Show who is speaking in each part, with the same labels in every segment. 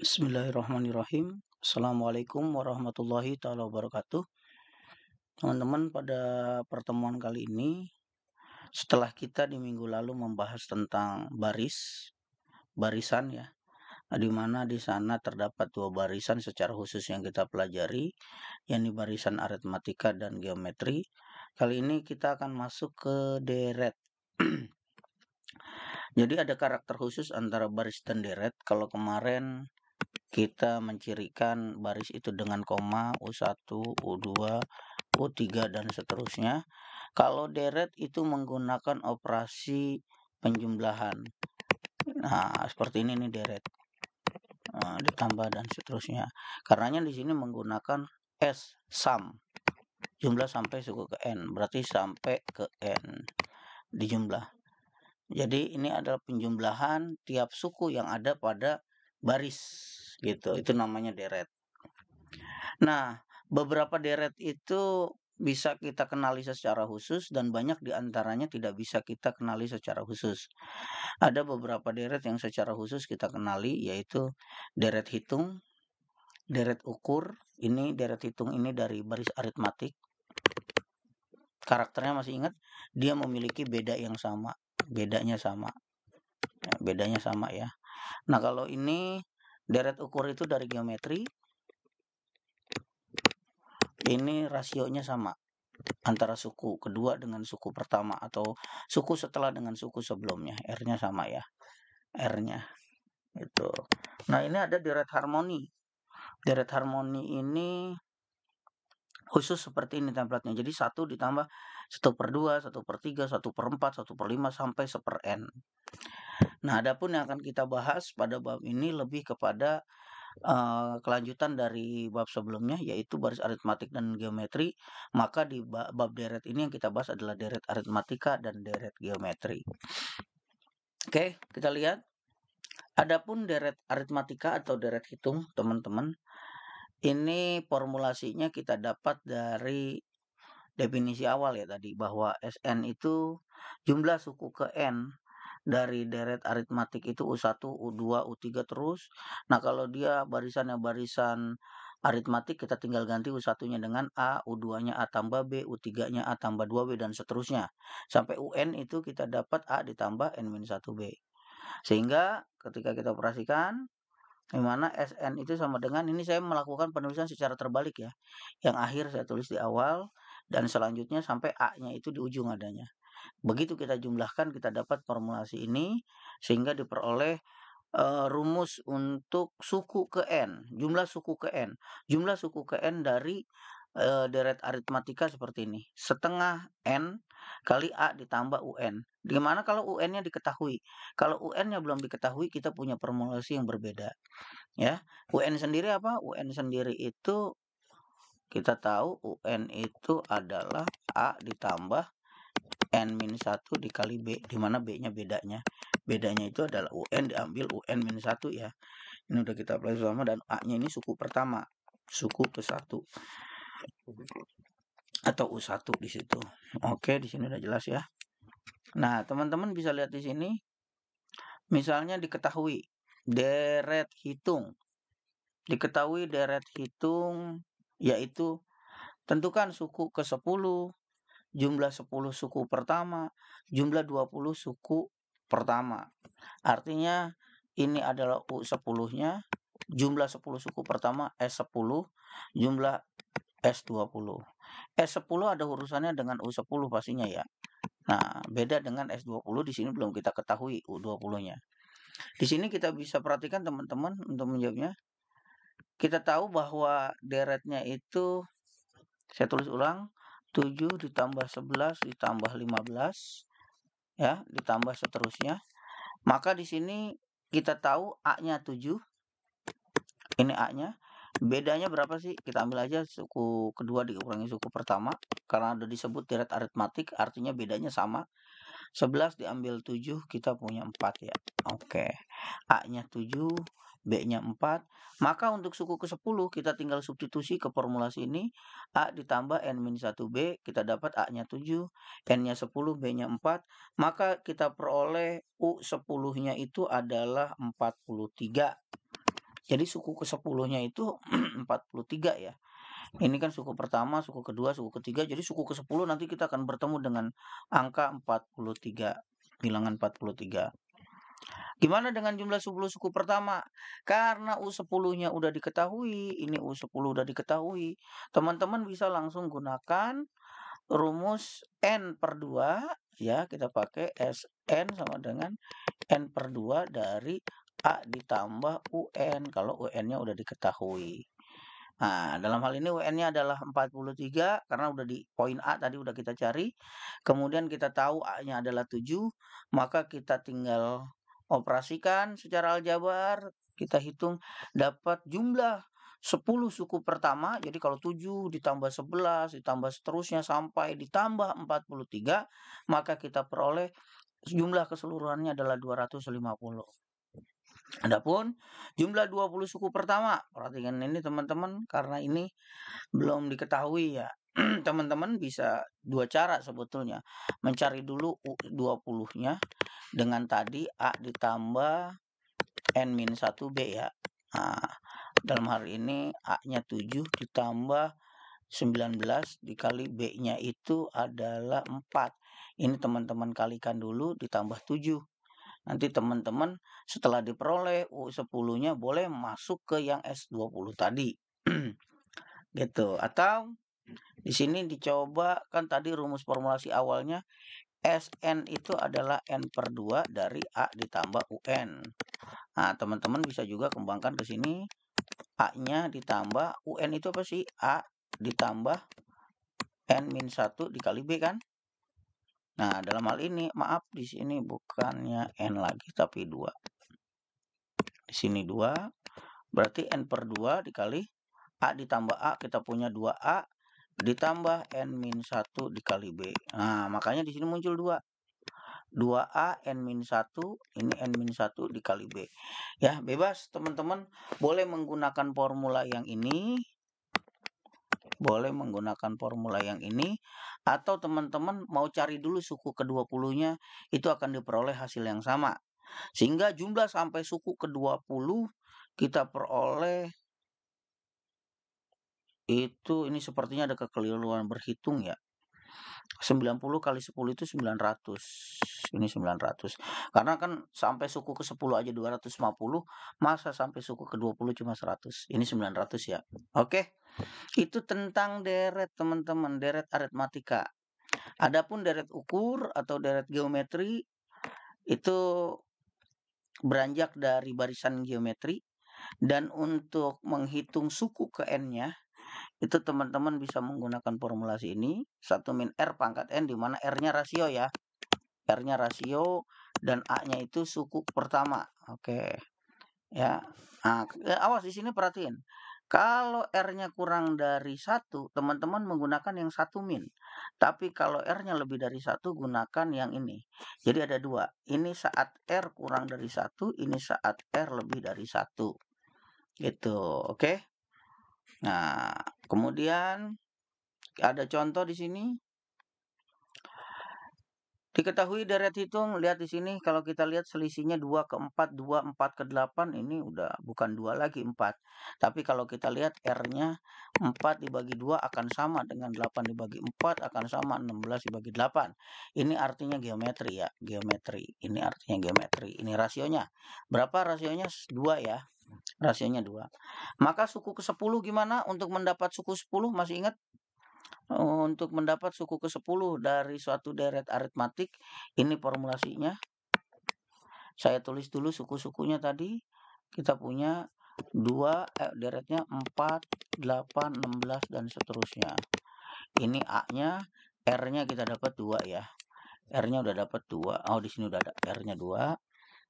Speaker 1: Bismillahirrahmanirrahim. Assalamualaikum warahmatullahi taala wabarakatuh. Teman-teman, pada pertemuan kali ini, setelah kita di minggu lalu membahas tentang barisan ya, di mana di sana terdapat dua barisan secara khusus yang kita pelajari, yakni barisan aritmatika dan geometri. Kali ini kita akan masuk ke deret. Jadi ada karakter khusus antara baris dan deret. Kalau kemarin kita mencirikan baris itu dengan koma, U1, U2, U3, dan seterusnya. Kalau deret itu menggunakan operasi penjumlahan. Nah, seperti ini nih deret. Ditambah dan seterusnya. Karenanya di sini menggunakan sum. Jumlah sampai suku ke N. Berarti sampai ke N dijumlah. Jadi ini adalah penjumlahan tiap suku yang ada pada baris gitu. Itu namanya deret. Nah, beberapa deret itu bisa kita kenali secara khusus dan banyak diantaranya tidak bisa kita kenali secara khusus. Ada beberapa deret yang secara khusus kita kenali, yaitu deret hitung, deret ukur. Ini deret hitung ini dari baris aritmatik. Karakternya masih ingat? Dia memiliki beda yang sama. Bedanya sama. Bedanya sama ya. Nah, kalau ini deret ukur itu dari geometri. Ini rasionya sama antara suku kedua dengan suku pertama atau suku setelah dengan suku sebelumnya. R-nya sama ya. R-nya itu. Nah, ini ada deret harmoni. Deret harmoni ini khusus seperti ini templatenya. Jadi 1 ditambah 1/2, 1/3, 1/4, 1/5 sampai 1/n. Nah, adapun yang akan kita bahas pada bab ini lebih kepada kelanjutan dari bab sebelumnya, yaitu baris aritmatik dan geometri. Maka di bab deret ini yang kita bahas adalah deret aritmatika dan deret geometri. Oke, kita lihat. Adapun deret aritmatika atau deret hitung, teman-teman, ini formulasinya kita dapat dari definisi awal ya tadi, bahwa Sn itu jumlah suku ke N dari deret aritmatik itu U1, U2, U3 terus. Nah, kalau dia barisannya barisan aritmatik, kita tinggal ganti U1-nya dengan A, U2-nya A tambah B, U3-nya A tambah 2B, dan seterusnya. Sampai UN itu kita dapat A ditambah N-1B. Sehingga ketika kita operasikan, di mana Sn itu sama dengan, ini saya melakukan penulisan secara terbalik ya. Yang akhir saya tulis di awal, dan selanjutnya sampai A-nya itu di ujung adanya. Begitu kita jumlahkan, kita dapat formulasi ini, sehingga diperoleh rumus untuk suku ke N, jumlah suku ke N. Jumlah suku ke N dari deret aritmatika seperti ini. Setengah N kali A ditambah UN. Gimana kalau UN-nya diketahui? Kalau UN-nya belum diketahui, kita punya formulasi yang berbeda. Ya, UN sendiri apa? UN sendiri itu kita tahu UN itu adalah A ditambah N-1 dikali B, di mana B-nya bedanya. Bedanya itu adalah UN diambil UN-1 ya. Ini udah kita pelajari sama, dan A-nya ini suku pertama, suku ke-1 atau U1 di situ. Oke, di sini udah jelas ya. Nah, teman-teman bisa lihat di sini. Misalnya diketahui deret hitung. Diketahui deret hitung yaitu tentukan suku ke-10, jumlah 10 suku pertama, jumlah 20 suku pertama. Artinya ini adalah U10-nya, jumlah 10 suku pertama S10, jumlah S20. S10 ada urusannya dengan U10 pastinya ya. Nah, beda dengan S20, di sini belum kita ketahui U20-nya. Di sini kita bisa perhatikan teman-teman untuk menjawabnya. Kita tahu bahwa deretnya itu, saya tulis ulang, 7 ditambah 11 ditambah 15 ya, ditambah seterusnya. Maka di sini kita tahu A-nya 7. Ini A-nya. Bedanya berapa sih? Kita ambil aja suku kedua dikurangi suku pertama. Karena ada disebut deret aritmatik, artinya bedanya sama. 11 diambil 7, kita punya 4 ya. Oke. A-nya 7, B-nya 4. Maka untuk suku ke-10 kita tinggal substitusi ke formulasi ini. A ditambah N-1B, kita dapat A-nya 7, N-nya 10, B-nya 4. Maka kita peroleh U10-nya itu adalah 43. Jadi suku ke-10-nya itu 43 ya. Ini kan suku pertama, suku kedua, suku ketiga. Jadi suku ke-10 nanti kita akan bertemu dengan angka 43, bilangan 43. Gimana dengan jumlah 10 suku pertama? Karena U10-nya udah diketahui, ini U10 udah diketahui. Teman-teman bisa langsung gunakan rumus N per 2, ya, kita pakai Sn sama dengan N per 2 dari A ditambah UN, kalau UN-nya udah diketahui. Nah, dalam hal ini UN-nya adalah 43, karena udah di poin A tadi udah kita cari. Kemudian kita tahu A-nya adalah 7, maka kita tinggal operasikan secara aljabar, kita hitung dapat jumlah 10 suku pertama. Jadi kalau 7 ditambah 11 ditambah seterusnya sampai ditambah 43, maka kita peroleh jumlah keseluruhannya adalah 250. Adapun jumlah 20 suku pertama, perhatikan ini teman-teman, karena ini belum diketahui ya. Teman-teman bisa dua cara sebetulnya. Mencari dulu U20-nya dengan tadi A ditambah N-1B ya. Nah, dalam hal ini A-nya 7 ditambah 19 dikali B-nya itu adalah 4. Ini teman-teman kalikan dulu ditambah 7. Nanti teman-teman setelah diperoleh U10-nya boleh masuk ke yang S20 tadi. Gitu. Atau di sini dicoba, kan tadi rumus formulasi awalnya Sn itu adalah N per 2 dari A ditambah UN. Nah, teman-teman bisa juga kembangkan ke sini. A-nya ditambah UN itu apa sih? A ditambah N-1 dikali B kan? Nah, dalam hal ini maaf di sini bukannya N lagi tapi 2. Di sini 2, berarti N per 2 dikali A ditambah A, kita punya 2A ditambah N-1 dikali B. Nah, makanya di sini muncul 2. 2A N-1, ini N-1 dikali B. Ya, bebas teman-teman, boleh menggunakan formula yang ini, atau teman-teman mau cari dulu suku ke-20-nya, itu akan diperoleh hasil yang sama. Sehingga jumlah sampai suku ke-20 kita peroleh itu, ini sepertinya ada kekeliruan berhitung ya. 90 kali 10 itu 900. Ini 900. Karena kan sampai suku ke-10 aja 250, masa sampai suku ke-20 cuma 100. Ini 900 ya. Oke. Itu tentang deret teman-teman, deret aritmatika. Adapun deret ukur atau deret geometri itu beranjak dari barisan geometri, dan untuk menghitung suku ke N-nya itu teman-teman bisa menggunakan formulasi ini, 1 min R pangkat N, di mana R-nya rasio ya. R-nya rasio dan A-nya itu suku pertama. Oke. Ya. Nah, awas di sini perhatiin. Kalau R-nya kurang dari 1, teman-teman menggunakan yang 1 min. Tapi kalau R-nya lebih dari 1, gunakan yang ini. Jadi ada 2. Ini saat R kurang dari 1, ini saat R lebih dari 1. Gitu, oke? Nah, kemudian ada contoh di sini. Diketahui deret hitung, lihat di sini kalau kita lihat selisihnya 2 ke 4, 2, 4 ke 8, ini udah bukan 2 lagi, 4. Tapi kalau kita lihat R-nya 4 dibagi 2 akan sama dengan 8 dibagi 4 akan sama 16 dibagi 8. Ini artinya geometri ya, geometri. Ini artinya geometri. Ini rasionya. Berapa rasionya? 2 ya. Rasionya 2. Maka suku ke-10 gimana untuk mendapat suku 10? Masih ingat? Untuk mendapat suku ke-10 dari suatu deret aritmatik, ini formulasinya. Saya tulis dulu suku-sukunya tadi. Kita punya 2, deretnya 4, 8, 16, dan seterusnya. Ini A-nya, R-nya kita dapat 2 ya. R-nya udah dapat 2. Oh, di sini udah ada R-nya 2.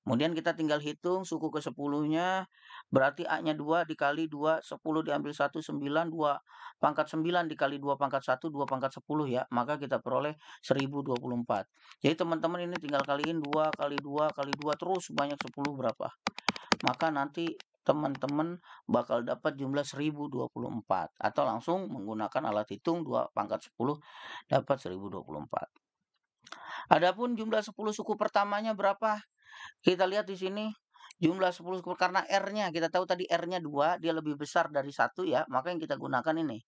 Speaker 1: Kemudian kita tinggal hitung suku ke-10-nya, berarti A-nya 2 dikali 2, 10 diambil 1, 9, 2 pangkat 9 dikali 2 pangkat 1, 2 pangkat 10 ya, maka kita peroleh 1024. Jadi teman-teman ini tinggal kaliin 2 kali 2 kali 2 terus banyak 10 berapa. Maka nanti teman-teman bakal dapat jumlah 1024. Atau langsung menggunakan alat hitung 2 pangkat 10 dapat 1024. Adapun jumlah 10 suku pertamanya berapa? Kita lihat di sini, Jumlah 10 karena R-nya, kita tahu tadi R-nya 2, dia lebih besar dari 1 ya, maka yang kita gunakan ini.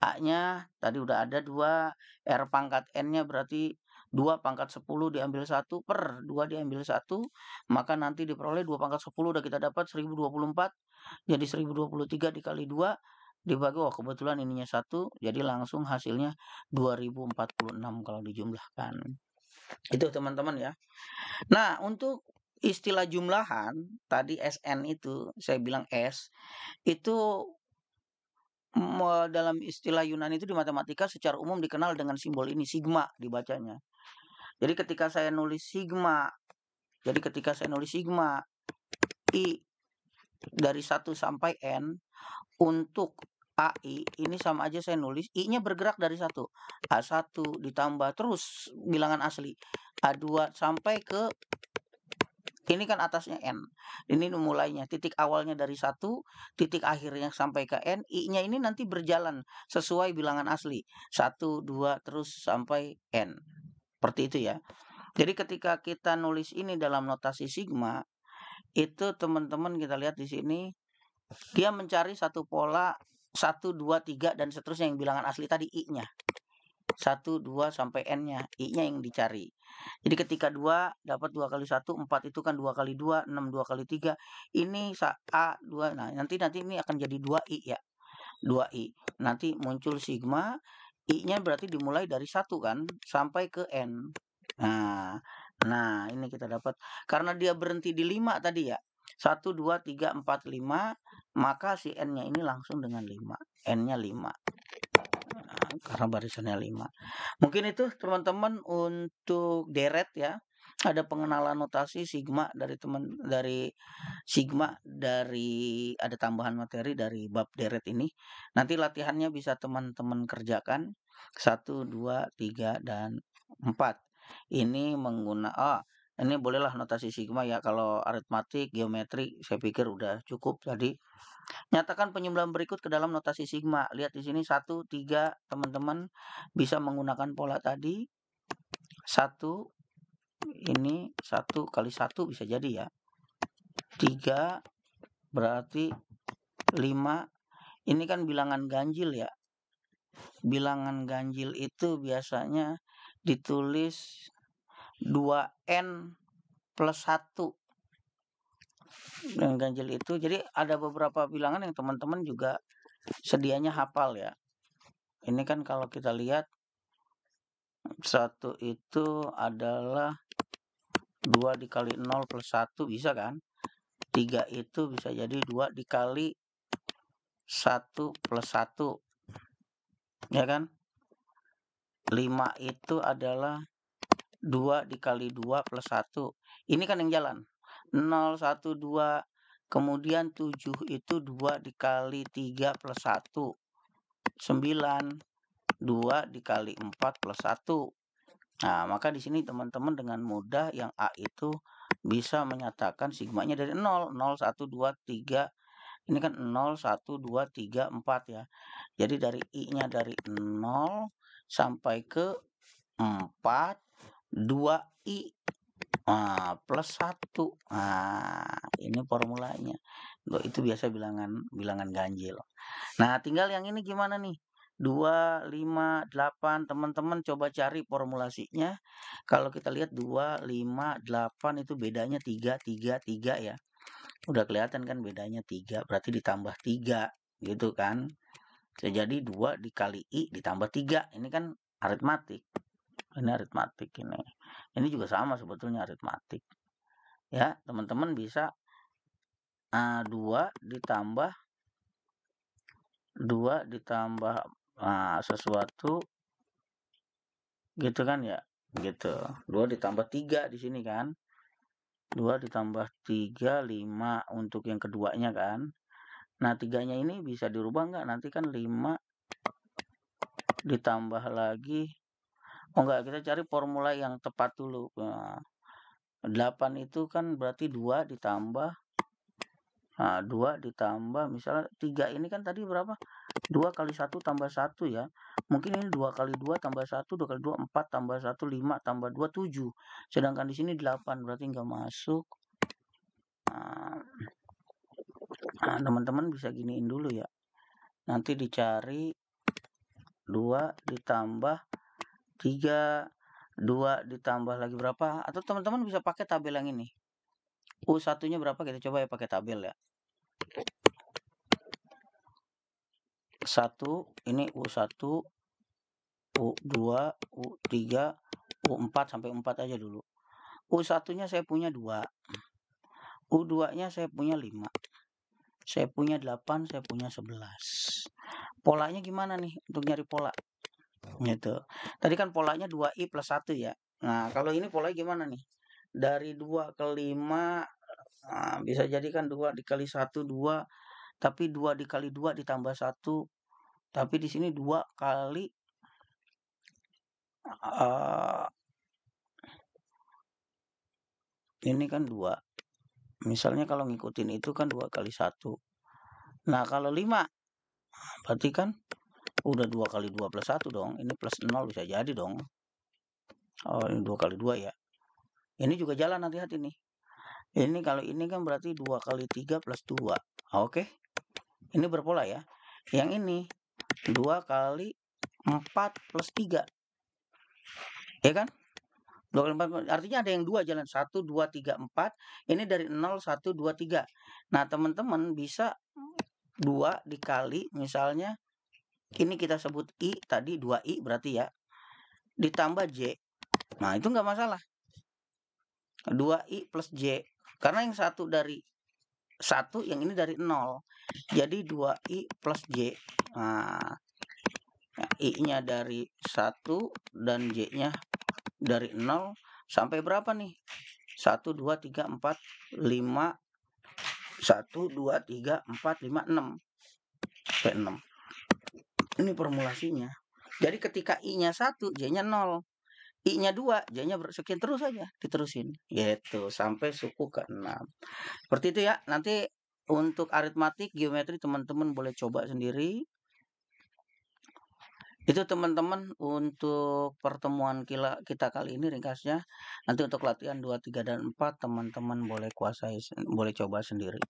Speaker 1: A-nya tadi udah ada 2, R pangkat N-nya berarti 2 pangkat 10 diambil 1 per 2 diambil 1, maka nanti diperoleh 2 pangkat 10 udah kita dapat 1024, jadi 1023 dikali 2, dibagi, oh kebetulan ininya 1, jadi langsung hasilnya 2046 kalau dijumlahkan. Itu teman-teman ya. Nah, untuk istilah jumlahan, tadi SN itu, saya bilang S, itu dalam istilah Yunani itu di matematika secara umum dikenal dengan simbol ini, sigma dibacanya. Jadi ketika saya nulis sigma, I dari 1 sampai N, untuk AI ini sama aja saya nulis, I-nya bergerak dari 1. A1 ditambah terus bilangan asli. A2 sampai ke ini kan atasnya N. Ini mulainya, titik awalnya dari 1, titik akhirnya sampai ke N, I-nya ini nanti berjalan sesuai bilangan asli. 1, 2, terus sampai N. Seperti itu ya. Jadi ketika kita nulis ini dalam notasi sigma, itu teman-teman kita lihat di sini, dia mencari satu pola 1, 2, 3, dan seterusnya yang bilangan asli tadi I-nya. 1, 2, sampai N-nya. I-nya yang dicari. Jadi ketika 2 dapat 2 kali 1, 4 itu kan 2 kali 2, 6 2 kali 3. Ini A2. Nah, nanti ini akan jadi 2I ya. 2I. Nanti muncul sigma, I-nya berarti dimulai dari 1 kan sampai ke N. Nah, ini kita dapat karena dia berhenti di 5 tadi ya. 1 2 3 4 5, maka si N-nya ini langsung dengan 5. N-nya 5. Karena barisannya 5. Mungkin itu teman-teman untuk deret ya. Ada pengenalan notasi sigma dari sigma, dari ada tambahan materi dari bab deret ini. Nanti latihannya bisa teman-teman kerjakan 1, 2, 3, dan 4. Ini ini bolehlah notasi sigma ya. Kalau aritmatik, geometri saya pikir udah cukup tadi. Nyatakan penyumbang berikut ke dalam notasi sigma. Lihat di sini 1, 3, teman-teman bisa menggunakan pola tadi. 1, ini 1 kali 1 bisa jadi ya. 3 berarti 5. Ini kan bilangan ganjil ya. Bilangan ganjil itu biasanya ditulis 2N plus 1. Dengan ganjil itu, jadi ada beberapa bilangan yang teman-teman juga sedianya hafal ya. Ini kan kalau kita lihat 1 itu adalah 2 dikali 0 plus 1 bisa kan. 3 itu bisa jadi 2 dikali 1 plus 1. Ya kan. 5 itu adalah 2 dikali 2 plus 1. Ini kan yang jalan. 0, 1, 2. Kemudian 7 itu 2 dikali 3 plus 1. 9. 2 dikali 4 plus 1. Nah, maka di sini teman-teman dengan mudah yang A itu bisa menyatakan sigmanya dari 0, 0, 1, 2, 3. Ini kan 0, 1, 2, 3, 4 ya. Jadi dari I-nya dari 0 sampai ke 4, 2I plus 1. Nah, ini formulanya. Itu biasa bilangan ganjil. Nah, tinggal yang ini gimana nih? 2, 5, 8. Teman-teman coba cari formulasinya. Kalau kita lihat 2, 5, 8 itu bedanya 3, 3, 3 ya. Udah kelihatan kan bedanya 3. Berarti ditambah 3 gitu kan. Jadi 2 dikali I ditambah 3. Ini kan aritmatik. Ini aritmatik ini. Ini juga sama sebetulnya aritmatik. Ya, teman-teman bisa 2 ditambah sesuatu gitu kan ya, gitu. 2 ditambah 3 di sini kan. 2 ditambah 3, 5 untuk yang keduanya kan. Nah, 3-nya ini bisa dirubah nggak? Nanti kan 5 ditambah lagi. Oh enggak, kita cari formula yang tepat dulu. 8 itu kan berarti 2 ditambah 2 ditambah misalnya 3 ini kan tadi berapa? 2 kali 1 tambah 1 ya. Mungkin ini 2 kali 2 tambah 1, 2 kali 2 4 tambah 1 5 tambah 2 7. Sedangkan di sini 8 berarti nggak masuk. Nah, teman-teman bisa giniin dulu ya. Nanti dicari 2 ditambah 3, 2 ditambah lagi berapa, atau teman-teman bisa pakai tabel yang ini. U1-nya berapa, kita coba ya pakai tabel ya. 1, ini U1, U2, U3, U4, sampai 4 aja dulu. U1-nya saya punya 2. U2-nya saya punya 5. Saya punya 8, saya punya 11. Polanya gimana nih untuk nyari pola? Gitu. Tadi kan polanya 2i plus 1 ya. Nah, kalau ini polanya gimana nih? Dari 2 ke 5, bisa jadi kan 2 dikali 1, 2. Tapi 2 dikali 2 ditambah 1. Tapi di sini 2 kali ini kan 2. Misalnya kalau ngikutin itu kan 2 kali 1. Nah, kalau 5, berarti kan udah 2 kali 2 plus 1 dong. Ini plus 0 bisa jadi dong. Oh, ini 2 kali 2 ya. Ini juga jalan, hati-hati nih. Ini kalau ini kan berarti 2 kali 3 plus 2. Oke. Ini berpola ya. Yang ini 2 kali 4 plus 3. Ya kan? 2 kali 4, artinya ada yang 2 jalan. 1, 2, 3, 4. Ini dari 0, 1, 2, 3. Nah, teman-teman bisa 2 dikali misalnya ini kita sebut I tadi 2i berarti ya. Ditambah J. Nah, itu nggak masalah. 2i plus J. Karena yang satu dari 1, yang ini dari 0. Jadi 2i plus J. Nah, I-nya dari 1 dan J-nya dari 0 sampai berapa nih? 1, 2, 3, 4, 5. 1, 2, 3, 4, 5, 6. Sampai 6. Ini formulasinya. Jadi ketika I-nya 1, J-nya 0. I-nya 2, J-nya sekian terus saja. Diterusin. Gitu. Sampai suku ke-6. Seperti itu ya. Nanti untuk aritmatik, geometri teman-teman boleh coba sendiri. Itu teman-teman untuk pertemuan kita kali ini ringkasnya. Nanti untuk latihan 2, 3, dan 4 teman-teman boleh kuasai, boleh coba sendiri.